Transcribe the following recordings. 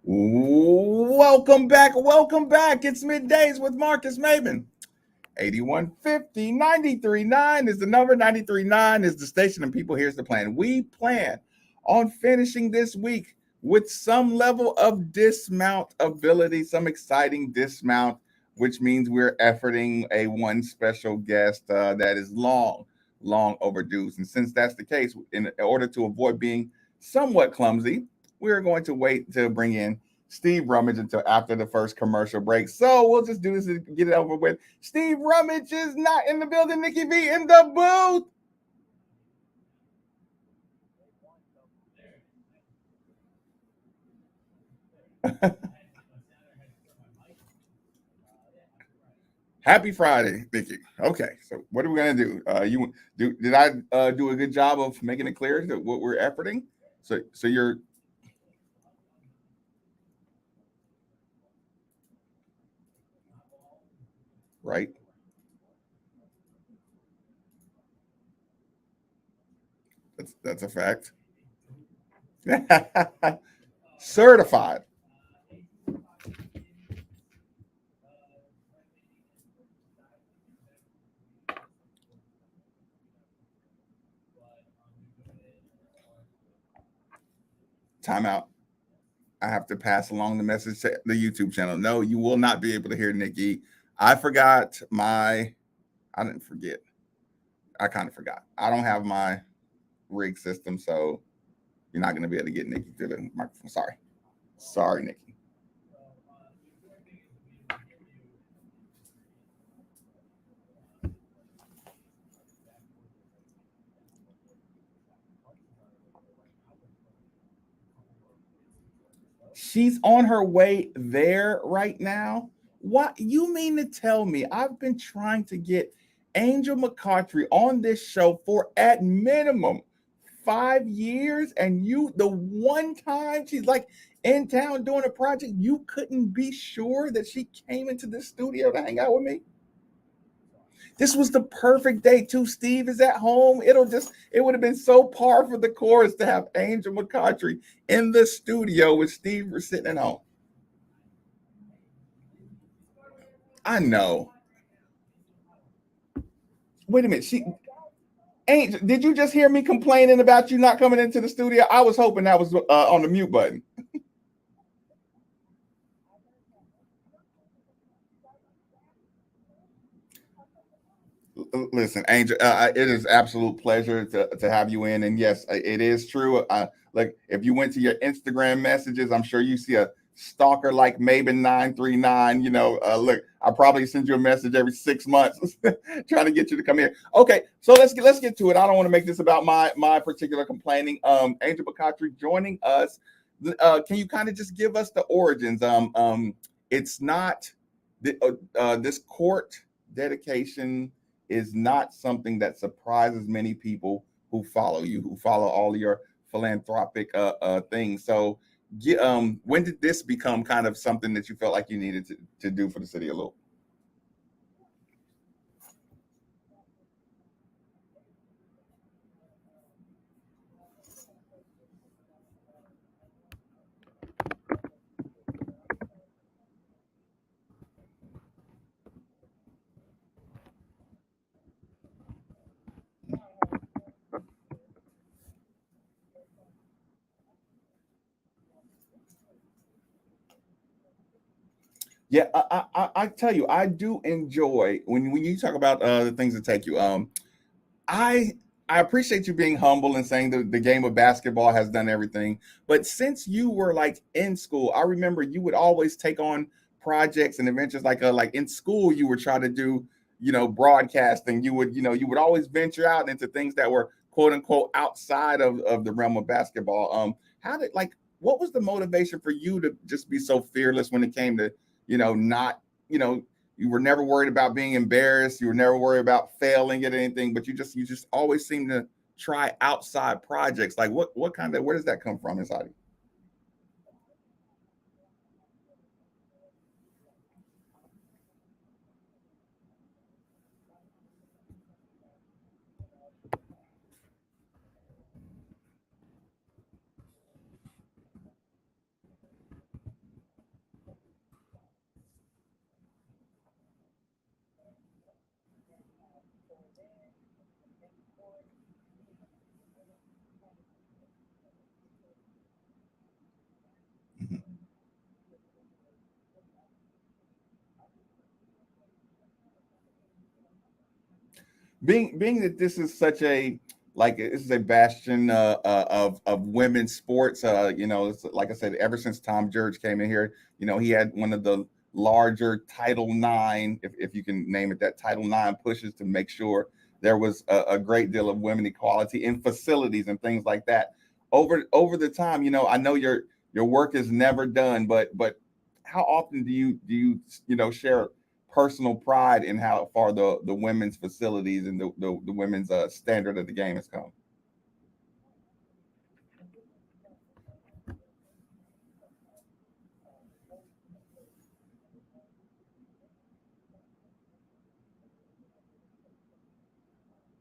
Welcome back. Welcome back. It's middays with Marcus Maven. 8150 939 is the number. 939 is the station, and people, here's the plan. We plan on finishing this week with some level of dismount ability, some exciting dismount, which means we're efforting a one special guest that is long overdue. And since that's the case, in order to avoid being somewhat clumsy, we're going to wait to bring in Steve Rummage until after the first commercial break. So we'll just do this and get it over with. Steve Rummage is not in the building. Nikki B in the booth. Happy Friday, Nikki. Okay, so what are we gonna do? You do? Did I do a good job of making it clear that what we're efforting? So you're right. That's a fact. Certified. Timeout. I have to pass along the message to the YouTube channel. No, you will not be able to hear Nikki. I forgot my. I didn't forget. I kind of forgot. I don't have my rig system, so you're not going to be able to get Nikki through the microphone. Sorry, Nikki. She's on her way there right now. What you mean to tell me? I've been trying to get Angel McCautry on this show for at minimum 5 years, and you, the one time she's like in town doing a project, you couldn't be sure that she came into the studio to hang out with me. This was the perfect day too. Steve is at home. It would have been so par for the course to have Angel McCautry in the studio with Steve sitting at home. I know. Wait a minute. Angel, did you just hear me complaining about you not coming into the studio? I was hoping that was on the mute button. Listen, Angel, it is absolute pleasure to have you in. And yes, it is true. Like if you went to your Instagram messages, I'm sure you see a stalker like Maven 939. Look, I probably send you a message every 6 months trying to get you to come here. Okay, so let's get to it. I don't want to make this about my particular complaining. Angel Bakatri joining us. Can you kind of just give us the origins? It's not this court dedication is not something that surprises many people who follow you, who follow all your philanthropic things. So, when did this become kind of something that you felt like you needed to do for the city of Louisville? Yeah, I tell you, I do enjoy when you talk about the things that take you. I I appreciate you being humble and saying the game of basketball has done everything. But since you were like in school, I remember you would always take on projects and adventures like in school you were trying to do, broadcasting. You would always venture out into things that were quote unquote outside of the realm of basketball. How did like what was the motivation for you to just be so fearless when it came to, not, you know, you were never worried about being embarrassed. You were never worried about failing at anything, but you just always seem to try outside projects. Like what kind of where does that come from inside you? being that this is such a like this is a bastion of women's sports. It's, like I said, ever since Tom Jurge came in here, he had one of the larger Title IX, if you can name it that, Title IX pushes to make sure there was a great deal of women equality in facilities and things like that. Over the time, I know your work is never done, but how often do you share personal pride in how far the women's facilities and the women's standard of the game has come?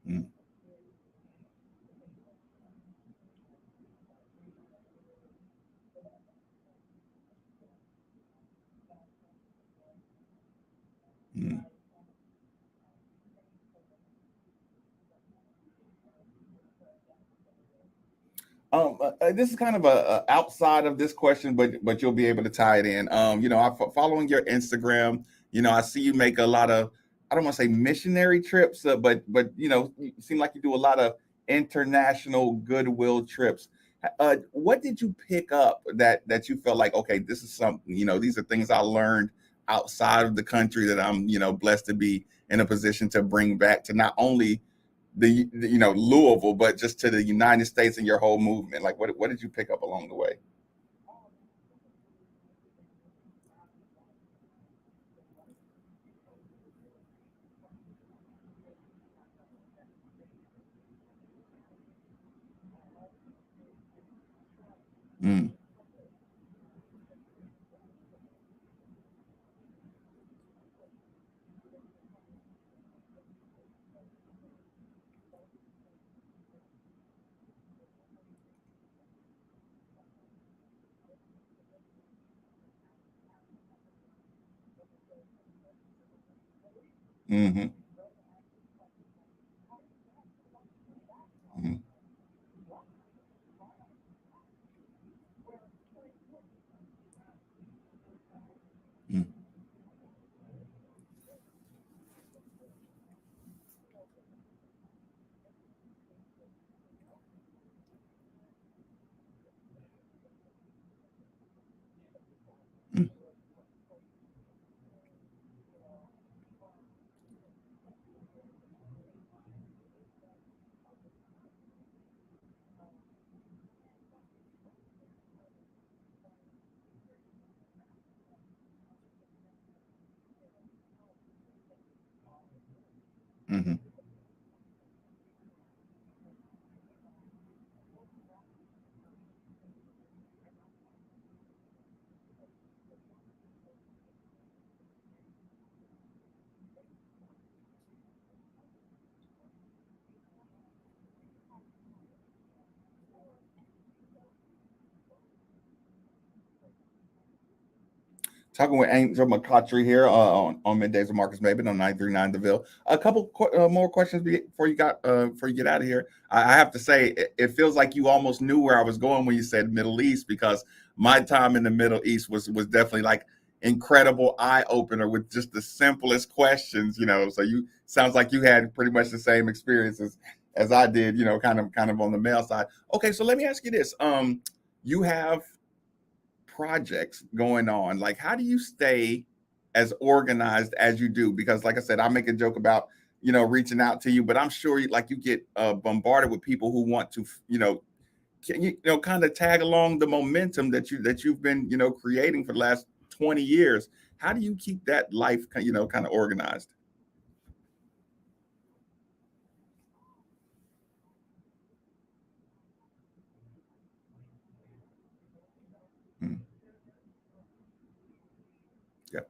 Mm, mm. This is kind of a outside of this question, but you'll be able to tie it in. I'm following your Instagram. I see you make a lot of, I don't want to say missionary trips, but you seem like you do a lot of international goodwill trips. What did you pick up that you felt like, okay, this is something, these are things I learned outside of the country that I'm, blessed to be in a position to bring back to not only Louisville, but just to the United States and your whole movement? Like, what did you pick up along the way? Mm, mm-hmm, mm-hmm, mm-hmm, mm-hmm, talking with Angel McCautry here on Middays with Marcus Maben on 939 DeVille. A couple more questions before you get out of here. I have to say, it feels like you almost knew where I was going when you said Middle East, because my time in the Middle East was definitely like incredible eye opener with just the simplest questions. So you sounds like you had pretty much the same experiences as I did. Kind of on the male side. Okay, so let me ask you this. You have projects going on, like how do you stay as organized as you do? Because like I said, I make a joke about reaching out to you, but I'm sure you get bombarded with people who want to can kind of tag along the momentum that you've been creating for the last 20 years. How do you keep that life kind of organized? Mm, yeah.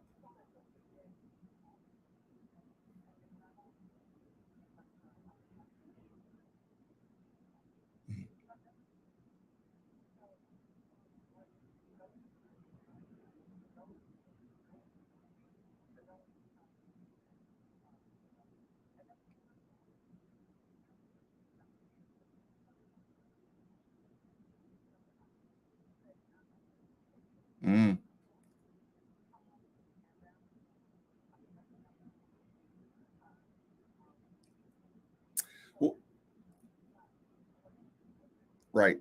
Mm, Right.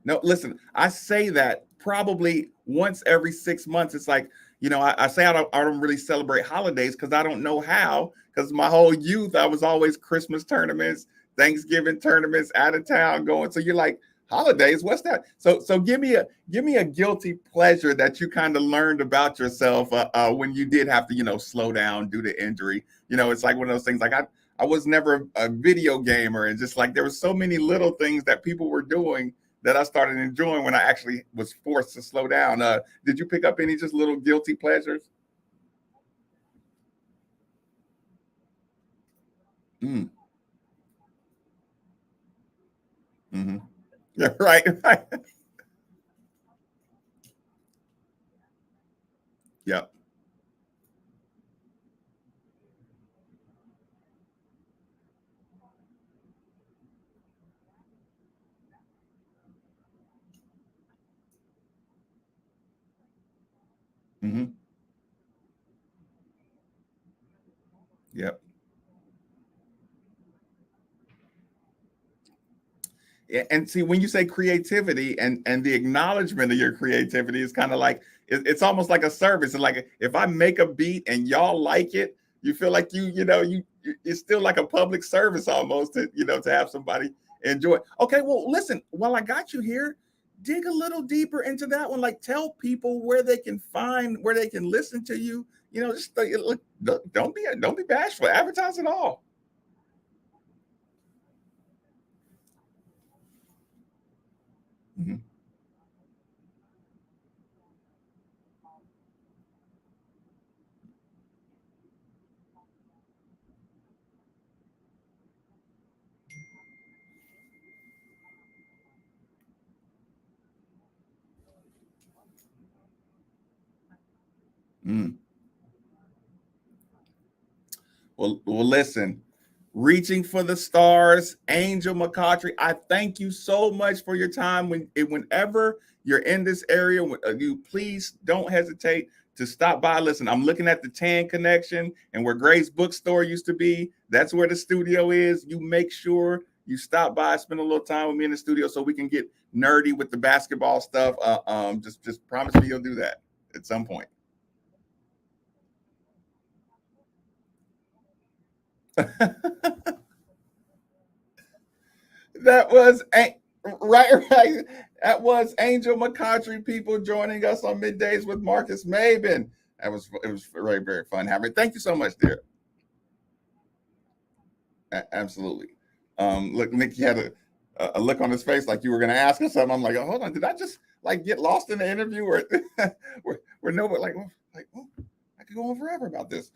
No, listen, I say that probably once every 6 months. It's like, I say I don't really celebrate holidays because I don't know how. Because my whole youth, I was always Christmas tournaments, Thanksgiving tournaments, out of town going. So you're like, holidays, what's that? So give me a guilty pleasure that you kind of learned about yourself when you did have to, slow down due to injury. It's like one of those things. Like I was never a video gamer, and just like there was so many little things that people were doing that I started enjoying when I actually was forced to slow down. Did you pick up any just little guilty pleasures? Mm, hmm. Yeah, right, right. Yep. Hmm. Yep. And see, when you say creativity and the acknowledgement of your creativity is kind of like it's almost like a service. And like if I make a beat and y'all like it, you feel like it's still like a public service almost to have somebody enjoy it. Okay, well, listen, while I got you here, dig a little deeper into that one. Like tell people where they can listen to you. Just look, don't be bashful. Advertise it all. Mhm. Mm. Well, listen, reaching for the stars, Angel McCautry. I thank you so much for your time. Whenever you're in this area, you please don't hesitate to stop by. Listen, I'm looking at the Tan Connection and where Gray's bookstore used to be. That's where the studio is. You make sure you stop by, spend a little time with me in the studio so we can get nerdy with the basketball stuff. Just promise me you'll do that at some point. That was right, right. That was Angel McCautry, people joining us on middays with Marcus Maben. It was very very fun having. Thank you so much, dear. Absolutely. Look, Nick, you had a look on his face like you were going to ask us something. I'm like, oh, hold on, did I just like get lost in the interview or where nobody oh, I could go on forever about this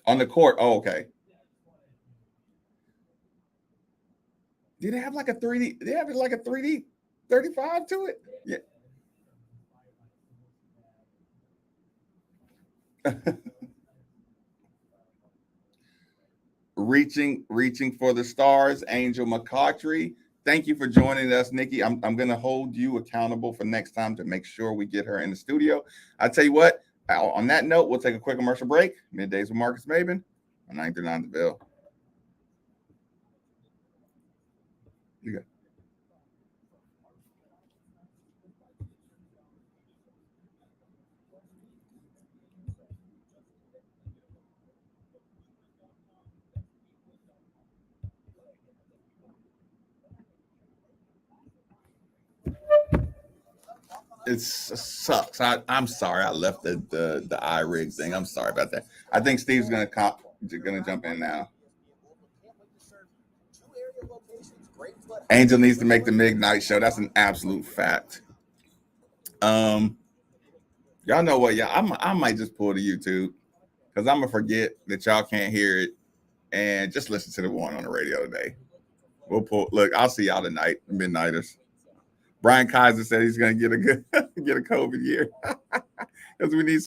on the court. Oh, okay. Did it have like a 3D? Did it have like a 3D 35 to it? Yeah. Reaching for the stars, Angel McCautry. Thank you for joining us, Nikki. I'm going to hold you accountable for next time to make sure we get her in the studio. I tell you what, on that note, we'll take a quick commercial break. Middays with Marcus Maben on 939 The Bill. You got it sucks. I'm sorry I left the iRig thing. I'm sorry about that. I think Steve's gonna jump in now. Angel needs to make the midnight show. That's an absolute fact. Um, y'all know what? I might just pull the YouTube because I'm gonna forget that y'all can't hear it and just listen to the one on the radio today. We'll pull. Look, I'll see y'all tonight, midnighters. Brian Kaiser said he's gonna get a good get a COVID year because we need